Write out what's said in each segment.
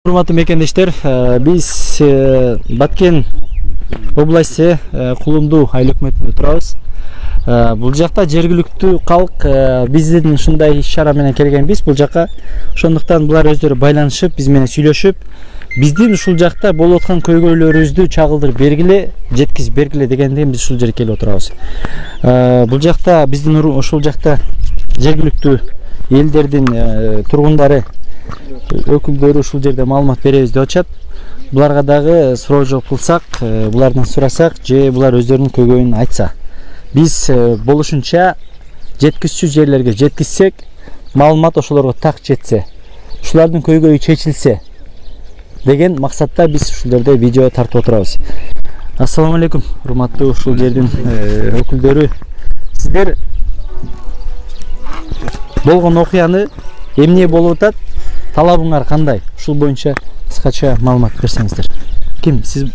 Урматтуу мекендештер, биз Баткен области Кулумду айыл өкмөтүндө турабыз. Бул жакта жергиликтүү калк биздин ушундай иш-чара менен келгенбиз. Бул жакка ошондуктан булар өздөрү байланышып, биз менен сүйлөшүп, биздин ушул жакта болуп аткан көйгөйлөрүбүздү чагылдырып бергиле, жеткизип бергиле дегенден биз ушул жерге келип отурабыз. Бул жакта биздин ушул жакта жергиликтүү элдердин тургундары өкүлдөрү ушул жерде маалымат беребиз деп атышат. Буларга дагы суроо жооп кылсак, булардан сурасак же булар өздөрүнүн көйгөйүн айтса, биз болушунча жеткизчү жерлерге жеткизсек, маалымат ошолорго так жетсе, ушулардын көйгөйү чечилсе деген максатта биз ушул жерде видео тартып отурабыз. Ассаламу алейкум, урматтуу ушул жердин өкүлдөрү. Сиздер болгон окуяны эмне болуп атат? Талабыңар кандай? Ушул боюнча кыскача маалымат берсеңиздер. Ким? Сиз?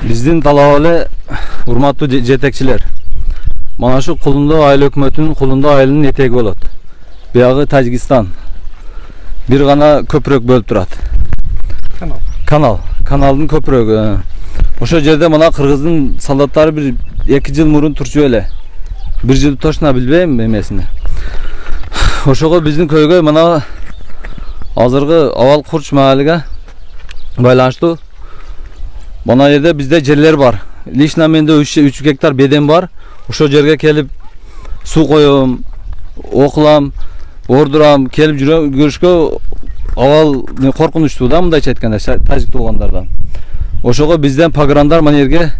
Биздин талап эле, урматтуу жетекчилер. Мана шу Кулунду айыл өкмөтүнүн Кулунду айылынын этеги болот. Биягы Тажикстан. Бир гана көпүрөк бөлүп турат. Каналдын көпүрөгү. Ошол жерде мана кыргыздын солдаттары бир 2 жыл мурун турчу эле. 1 жыл точно билбейм эмесине. Ошого биздин көйгөй мана азыркы Абал Курч маалыга байланыштуу. Мына жерде бизде жерлер бар. Лично менде 3 гектар беден бар. Ошол жерге келип суу коём, окулам, ордурам, келип көрүшкө абал коркунучтуу да, мындайча айтканда, тажик туугандардан. Ошого бизден пограндар мына жерге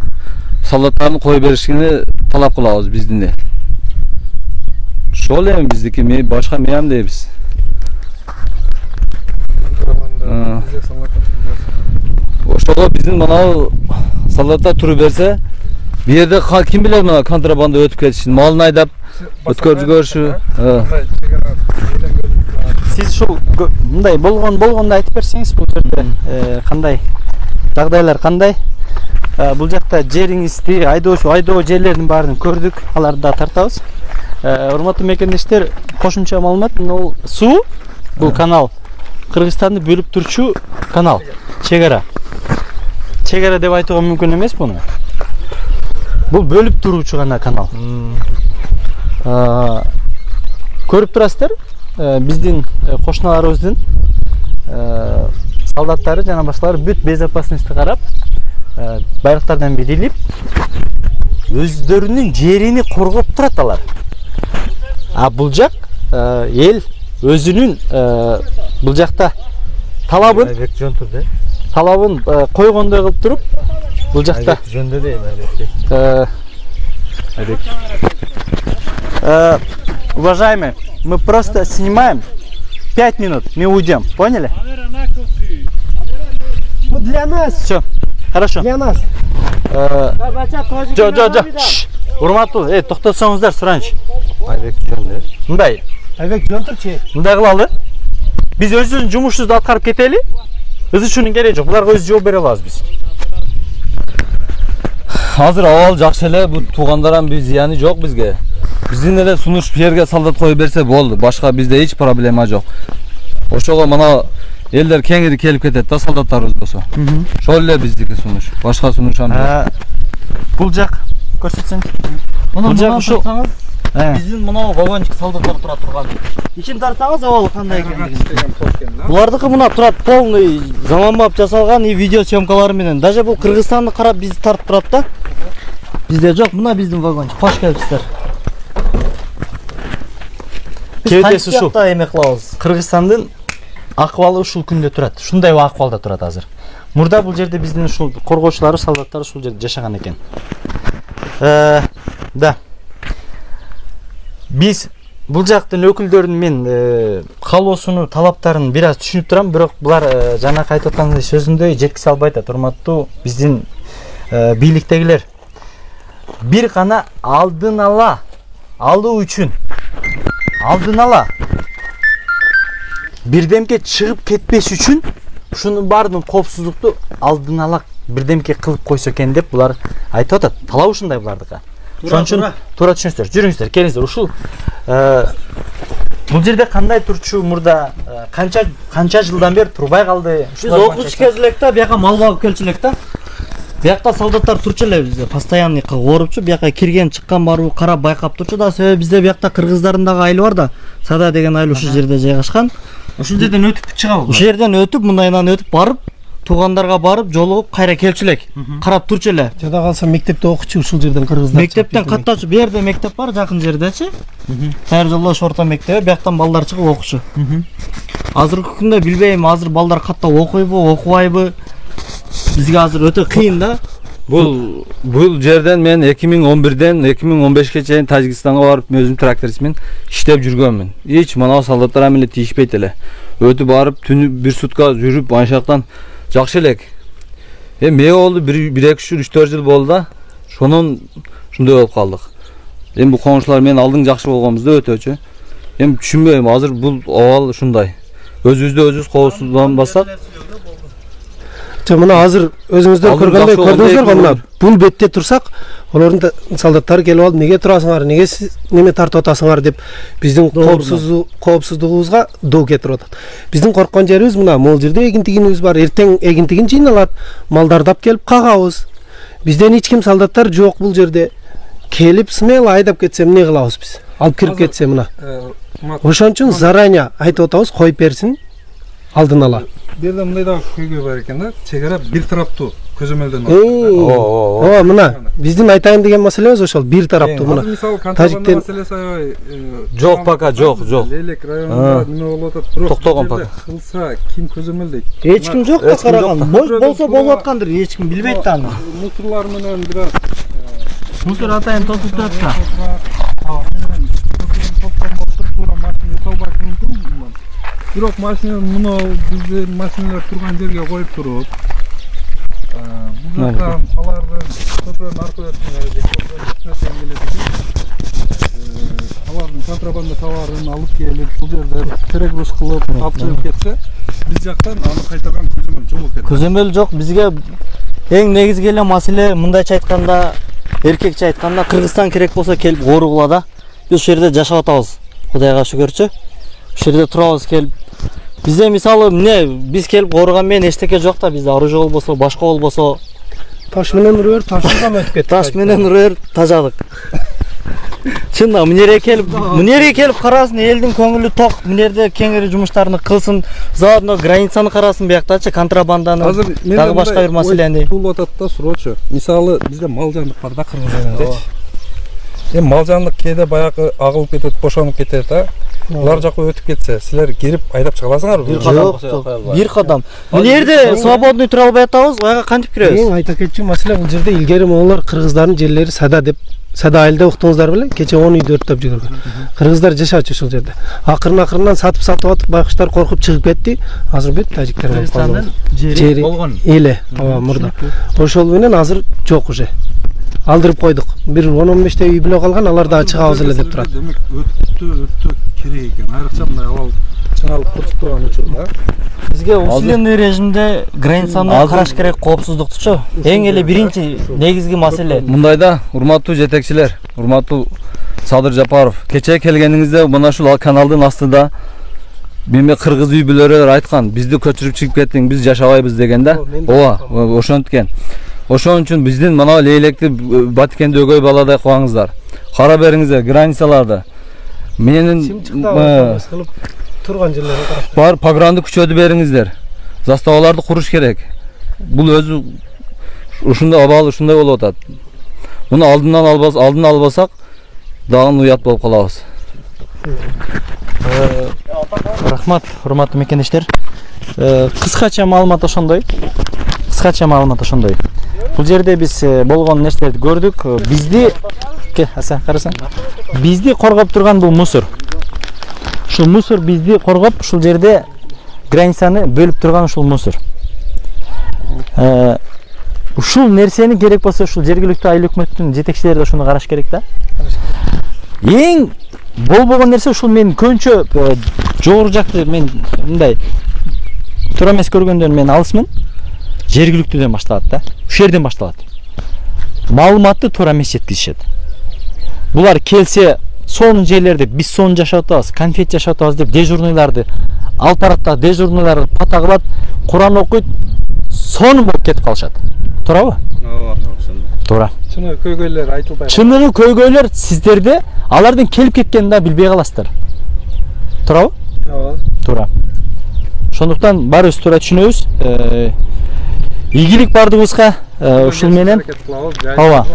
солдаттарын коюп беришини талап кылабыз биздин. Ошол эми биздики, башка мыям дейбиз. Ошого биздин мына солдаттар туруп берсе, бу жерде ким билет мына контрабанда өтүп кетишин, малын айдап өткөрүп жүрүшү. Сиз ушул мындай болгондо айтып берсеңиз, бул жерде кандай жагдайлар кандай? Бул жакта жериңизди, айдоо жерлердин баарын көрдүк, аларды да тартабыз. Урматтуу мекендештер, кошумча маалымат, бул суу, бул канал Кыргызстанды бөлүп турчу канал, чегара. Чегара деп айтууга мүмкүн эмес буну. Бул бөлүп туруучу гана канал. Көрүп турасыздар, биздин кошуналарыбыздын солдаттары жана башкалары бүт безопасностьты карап, байрактардан бидилип, өздөрүнүн жерини коргоп турат алар. Бул жак эл өзүнүн бул жакта талабын койгондой кылып туруп, бул жакта уважаемые, мы просто снимаем 5 минут, мы уйдем, поняли? Для нас. Все, хорошо. Для нас. Урматтуу, токтосоңуздар, сурайынчы. Айбек жөндөр. Мындай. Айбек жөнтүрчү. Мындай кылалы. Биз өзүбүздүн жумушубузду аткарып кетели. Ызычуунун кереги жок. Буларга өз жооп бере алабыз биз. Азыр абал жакшы эле, бул туугандардан бир зыяны жок бизге. Биздин эле сунуш бу жерге солдат коюп берсе болду. Башка бизде эч проблема жок. Ошого мана элдер кеңири келип кетет да, солдаттарыбыз болсо. Ошол эле биздики сунуш. Башка сунуш анда. Бул жак көрсөтсөң. Бул жак ушул. Биздин мына вагончик солдаттар тура турган. Ичин тартсаңыз абалы кандай экендигин. Булардыкы мына турат, полный заманбап жасалган видео съемкалары менен. Даже бул Кыргызстанды карап бизди тартып турат да. Бизде жок, мына биздин вагончик. Кош келипсиздер. Кебетеси ушул. Эме кылабыз. Кыргызстандын акыбалы ушул күндө турат. Ушундай акыбалда турат азыр. Мурда бул жерде биздин ушул коргоочулары, солдаттары ушул жерде жашаган экен. Да. Биз бул жактын өкүлдөрүнүн мен каалоосуну, талаптарын бир аз түшүнүп турам, бирок булар жанакы айтып аткан сөзүндөй жеткизе албай атат. Урматтуу биздин бийликтегилер, бир гана алдын ала алуу үчүн бирдемке чыгып кетпеш үчүн ушунун баардыгын коопсуздукту алдын ала бирдемке кылып койсо экен деп булар айтып атат. Талап ушундай булардыкы. Ошон үчүн туура түшүнүңүздөр. Жүрүңүздөр, келиңиздер. Ушул Бул жерде кандай турчу мурда канча жылдан бери турбай калды? Биз окуучу кез элек да бияка мал багып келчү элек да. Биякта солдаттар турчу эле бизде, постоянный корупчу, бияка кирген, чыккан барбы карап байкап турчу да. Себеби бизде биякта кыргыздардын дагы айылы бар да. Сада деген айыл ушул жерде жайгашкан. Ушул жерден өтүп чыгабы? Ушул жерден өтүп, мындайынан өтүп барып, туугандарга барып, жолугуп, кайра келчү элек. Карап турчу эле. Жада калса мектепте окучу ушул жерден кыргыздар. Мектептен каттачу, бу жерде мектеп бар, жакын жердечи. Тайыр жолдош орто мектеби, бияктан балдар чыгып окучу. Азыркы күндө билбейм, азыр балдар катта окуйбу, окубайбы. Бизге азыр өтө кыйын да. Бул жерден мен 2011ден 2015ке чейин Тажикстанга барып, өзүм трактористмен иштеп жүргөнмүн. Эч мына солдаттар эмеле тийишпейт эле. Өтүп барып, түнү бир сутка жүрүп, аншактан жакшы элек. Эмне болду? 1-2-3-4 жыл болду да. Шонун ушундай болуп калдык. Эми бул коңшулар мен алдың жакшы болгонбузду өтөчү. Эми түшүнбөйм, азыр бул абал ушундай. Өзүбүздү өзүбүз коопсузданбасак, Мына азыр өзүңүздөр көргөндөй көрдүңүздөр го, мына бул бетте турсак, олордун солдаттары келип алып, неге турасыңар, неге сиз неме тартып атасыңар деп биздин коопсуздугубузга доо кетирип атат. Биздин корккон жерибиз мына могул жерде эгинтигибиз бар, эртең эгинтигин жыйналат, малдарды алып келип кагабыз. Бизден эч ким солдаттар жок бул жерде. Келип смело айдап кетсе эмне кылабыз биз? Алып кирип кетсе мына. Ошон үчүн заранее айтып атабыз, коюп берсин, алдын ала. Бу жерде мындай да көйгөй бар экен да, чек ара бир тараптуу көзөмөлдөн Ооба, мына биздин айтайын деген маселебиз ошол, бир тараптуу мына. Мисалы контрабанда маселеси аябай жок пока, жок. Лелек районунда неме болуп атат, бирок токтогон пока. Кылса ким көзөмөлдөйт? Эч ким жок да караган. Болсо болуп аткандыр, эч ким билбейт да аны. Мусурлар менен бир аз Мусор атайын тосуп турат да. Бирок машина мына биздин машиналар турган жерге коюп туруп, бул жакта алардын көпөрдүн аркы үстүнө келет экен. Алардын контрабанда товарын алып келип, бул жерде перегруз кылып, алып чыгып кетсе, биз жактан аны кайтарган көзөмөл жок экен. Көзөмөл жок, бизге эң негизги эле маселе мындайча айтканда, эркекче айтканда, Кыргызстан керек болсо келип ооругула да. Биз ушул жерде жашап атабыз. Кудайга шүгүрчү. Ушул жерде турабыз келип. Бизде мисалы эмне, биз келип ооруган менен эчтеке жок да, бизде оружие болбосо, башка болбосо, Таш менен уруп берип, ташыган өтүп кетти. таш менен уруп берип тажадык. Чында мынерге келип карасын, элдин көңүлү ток, мынерде кеңири жумуштарын кылсын, заодно границаны карасын бияктачы, контрабанданы, дагы башка бир маселени. Бул атат да суроочу. Мисалы бизде мал жандык бар да Кыргыз элиндечи. Эми мал жандык кээде баягы агылып кетет, бошонуп кетет да. Улар жака өтүп кетсе, силер кирип айдап чыга аласыңарбы? Жок, бир кадам. Мына жерде свободный тура албай атабыз, аяга кантип киребиз? Эң айта кетчү маселе бул жерде илгери моңолор кыргыздардын жерлери Сада деп, Сада айылда уктуңуздар беле, кече 10 үйдү өрттөп жүргөн. Кыргыздар жашачу ушул жерде. Акырын сатып атып байкуштар коркуп чыгып кетти. Азыр бүт тажиктер болуп калды. Жери болгон эле, ооба мурда. Ошол менен азыр жок уже. Алдырып койдук. Бир 10-15 үй биле калган, алар да чыгабыз эле деп турат. Демек өтө керек экен. Айрыкча мындай абал чыңалып туруп турган учурда. Бизге усиленный режимде границаны караш керек, коопсуздуктучу. Эң эле биринчи негизги маселе. Мындайда, урматтуу жетекчилер, урматтуу Садыр Жапаров, кече келгениңизде мына ушул каналдын астында Меме кыргыз үй бүлөлөр айткан, бизди көчүрүп чыгып кеттиң, биз жашабайбыз дегенде. Ооба, ошенткен. Ошон үчүн биздин мына лейлекти Баткенде өгөй баладай кылаңыздар. Кара бериңиздер границаларды. Менин кылып турган жерлерин карап. Бар погранды күчөтүп бериңиздер. Заставаларды куруш керек. Бул өзү ушундай абал ушундай болуп атат. Муну алдын албасак, дагы уят болуп калабыз. Рахмат, урматтуу мекендештер. Кыскача маалымат ошондой. Бул жерде биз болгон нерселерди көрдүк. Бизди коргоп турган бул мусор. Ушул мусор бизди коргоп, ушул жерде границаны бөлүп турган ушул мусор. Ушул нерсени керек болсо ушул жергиликтүү айыл өкмөттүн жетекчилери да ушуну караш керек да. Эң болбогон нерсе ушул мен көбүнчө жогору жакты мен мындай туура эмес көргөндөн мен алысмын. Жергиликтүүдөн башталат да. Ушул жерден башталат. Маалыматты туура эмес жеткизишет. Булар келсе сонун жерлерде биз сонун жашап атабыз, конфет жашап атабыз деп дежурныйларды алып барат да дежурныйларды пата кылат, Куран окуйт, сонун болуп кетип калышат. Туурабы? Ооба, ошондой. Туура. Чыны көйгөйлөр айтылбай. Чыныгы көйгөйлөр сиздерде алардын келип кеткенин да билбей каласыздар. Туурабы? Ооба. Туура. Ошондуктан баарыбыз туура түшүнөбүз. Ийгилик бардыгыбызга ушул менен. Ооба.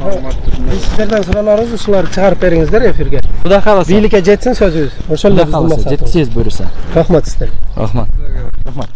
Биз сиздерден суроолорубуз ушуларды чыгарып бериңиздер эфирге. Кудай кааласа. Бийликке жетсин сөзүбүз. Ошол эле Кудай кааласа. Жеткизебиз буюрса. Рахмат сиздерге. Рахмат. Рахмат.